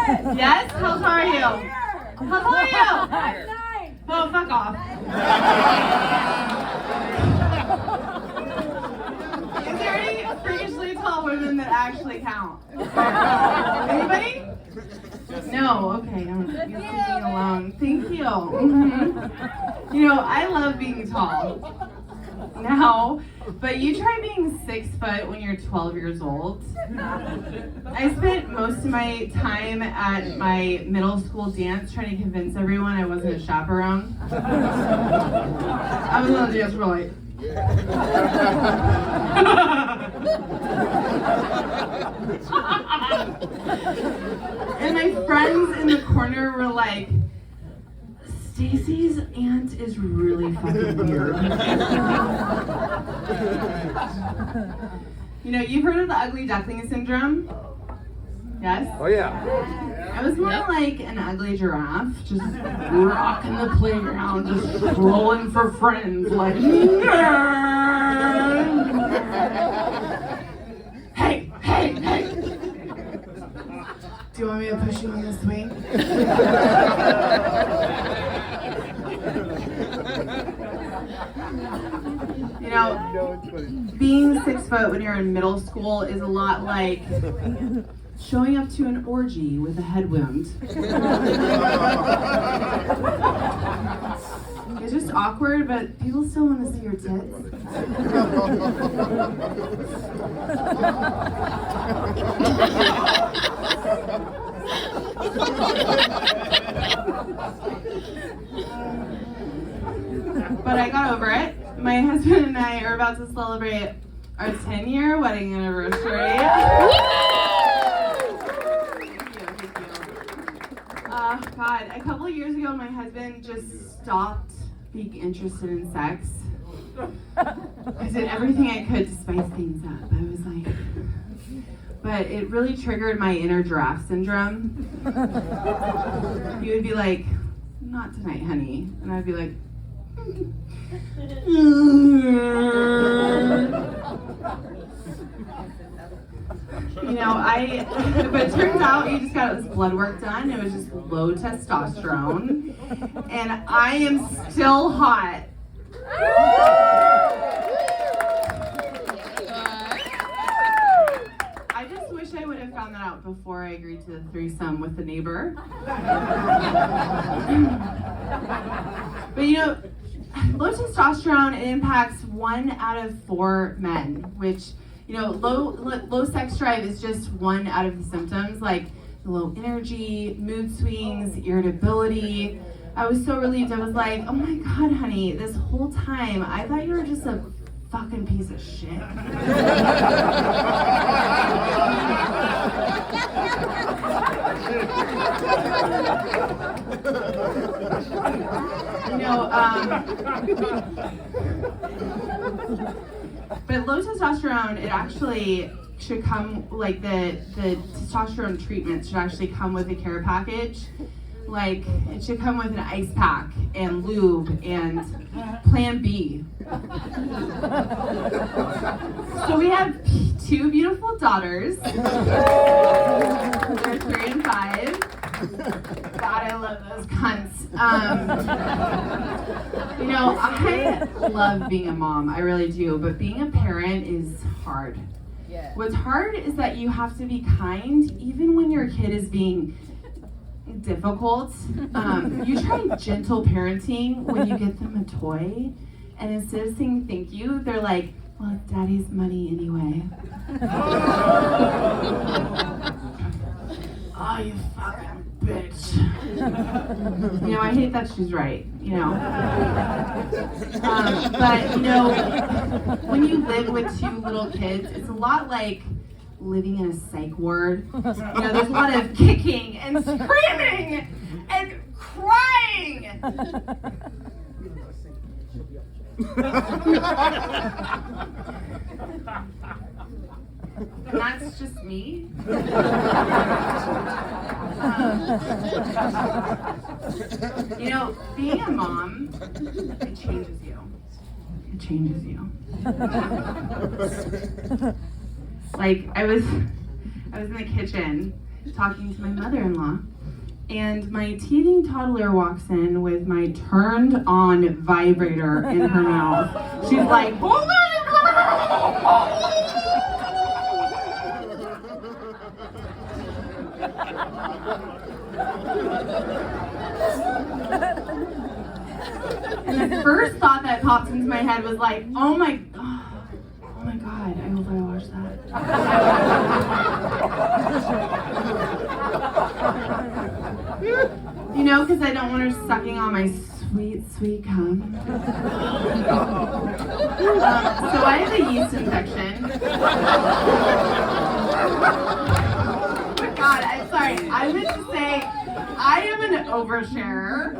Yes? How tall are you? How tall are you? 9. Oh, fuck off. Is there any freakishly tall women that actually count? Anybody? No, okay. I'm used to being alone. Thank you. Mm-hmm. You know, I love being tall now, but you try being 6 foot when you're 12 years old. I spent most of my time at my middle school dance trying to convince everyone I wasn't a chaperone. I was on the dance floor like. And my friends in the corner were like, Stacy's aunt is really fucking weird. You know, you've heard of the ugly duckling syndrome? Yes? Oh yeah. I was more like an ugly giraffe, just rocking the playground, just rolling for friends, like, hey, hey, hey. Do you want me to push you on the swing? You know, being 6 foot when you're in middle school is a lot like showing up to an orgy with a head wound. It's just awkward, but people still want to see your tits. But I got over it. My husband and I are about to celebrate our 10-year wedding anniversary. God, a couple of years ago, my husband just stopped being interested in sex. I did everything I could to spice things up. I was like, but it really triggered my inner giraffe syndrome. He would be like, not tonight, honey. And I'd be like, you know, but it turns out he just got his blood work done. It was just low testosterone. And I am still hot. I just wish I would have found that out before I agreed to the threesome with the neighbor. But you know, low testosterone, it impacts 1 out of 4 men, which, you know, low sex drive is just 1 out of the symptoms, like low energy, mood swings, irritability. I was so relieved. I was like, oh my God, honey, this whole time, I thought you were just a fucking piece of shit. You know, but low testosterone, it actually should come, like the testosterone treatments should actually come with a care package. Like, it should come with an ice pack and lube and Plan B. So we have 2 beautiful daughters. They're 3 and 5. God, I love those cunts. You know, I love being a mom. I really do. But being a parent is hard. Yeah. What's hard is that you have to be kind even when your kid is being difficult. You try gentle parenting when you get them a toy, and instead of saying thank you, they're like, well, it's daddy's money anyway. Oh, you fucking bitch. You know, I hate that she's right, you know. But, you know, when you live with 2 little kids, it's a lot like living in a psych ward. You know, there's a lot of kicking and screaming and crying. And that's just me. You know, being a mom, it changes you. It changes you. Like, I was in the kitchen talking to my mother-in-law, and my teething toddler walks in with my turned on vibrator in her mouth. She's like, hold on! And the first thought that popped into my head was like, oh my God, I hope I watched that. You know, because I don't want her sucking on my sweet, sweet cum. So I have a yeast infection. Oh my God, I'm sorry. I meant to say I am an oversharer.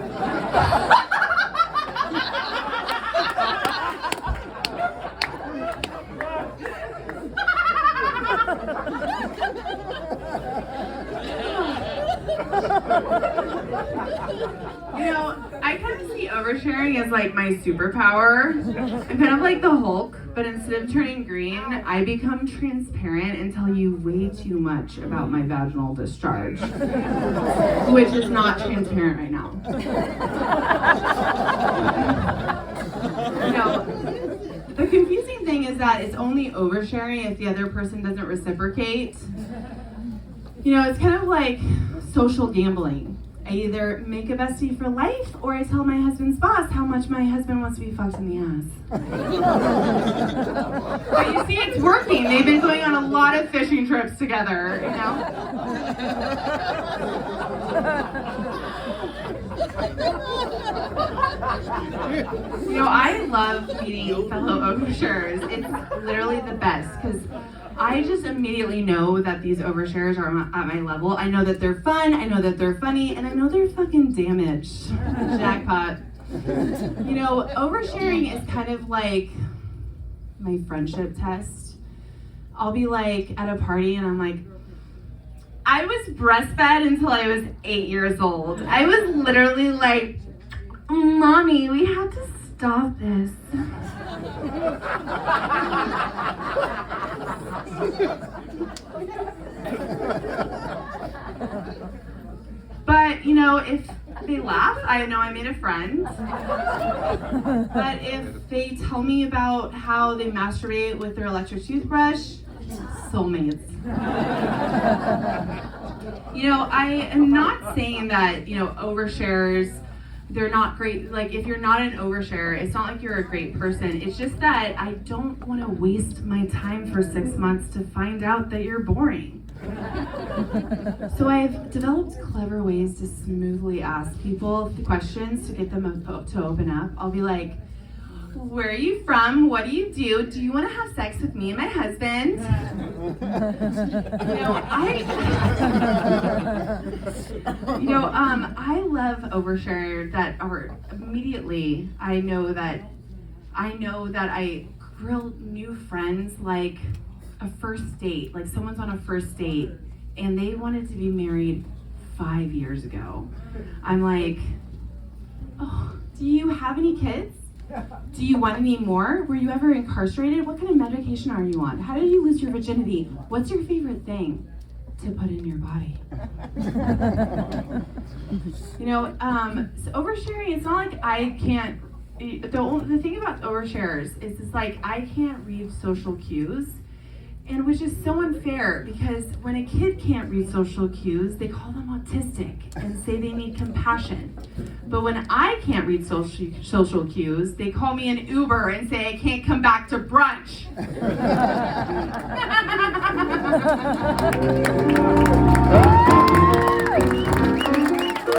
You know, I kind of see oversharing as like my superpower. I'm kind of like the Hulk, but instead of turning green, I become transparent and tell you way too much about my vaginal discharge, which is not transparent right now. You know, the confusing thing is that it's only oversharing if the other person doesn't reciprocate. You know, it's kind of like social gambling. I either make a bestie for life or I tell my husband's boss how much my husband wants to be fucked in the ass. But you see, it's working. They've been going on a lot of fishing trips together, you know? You know, I love meeting fellow oversharers. It's literally the best because I just immediately know that these oversharers are at my level. I know that they're fun, I know that they're funny, and I know they're fucking damaged. Jackpot. You know, oversharing is kind of like my friendship test. I'll be like at a party and I'm like, I was breastfed until I was 8 years old. I was literally like, Mommy, we have to stop this. But, you know, if they laugh, I know I made a friend. But if they tell me about how they masturbate with their electric toothbrush, soulmates. You know, I am not saying that, you know, oversharers, they're not great. Like, if you're not an oversharer, it's not like you're a great person. It's just that I don't want to waste my time for 6 months to find out that you're boring. So I've developed clever ways to smoothly ask people the questions to get them to open up. I'll be like, where are you from? What do you do? Do you want to have sex with me and my husband? I love oversharers that are immediately, I know that I grill new friends like a first date, like someone's on a first date and they wanted to be married 5 years ago. I'm like, oh, do you have any kids? Do you want any more? Were you ever incarcerated? What kind of medication are you on? How did you lose your virginity? What's your favorite thing to put in your body? You know, so oversharing, it's not like I can't, the thing about oversharers is it's like I can't read social cues. And which is so unfair because when a kid can't read social cues, they call them autistic and say they need compassion. But when I can't read social cues, they call me an Uber and say I can't come back to brunch.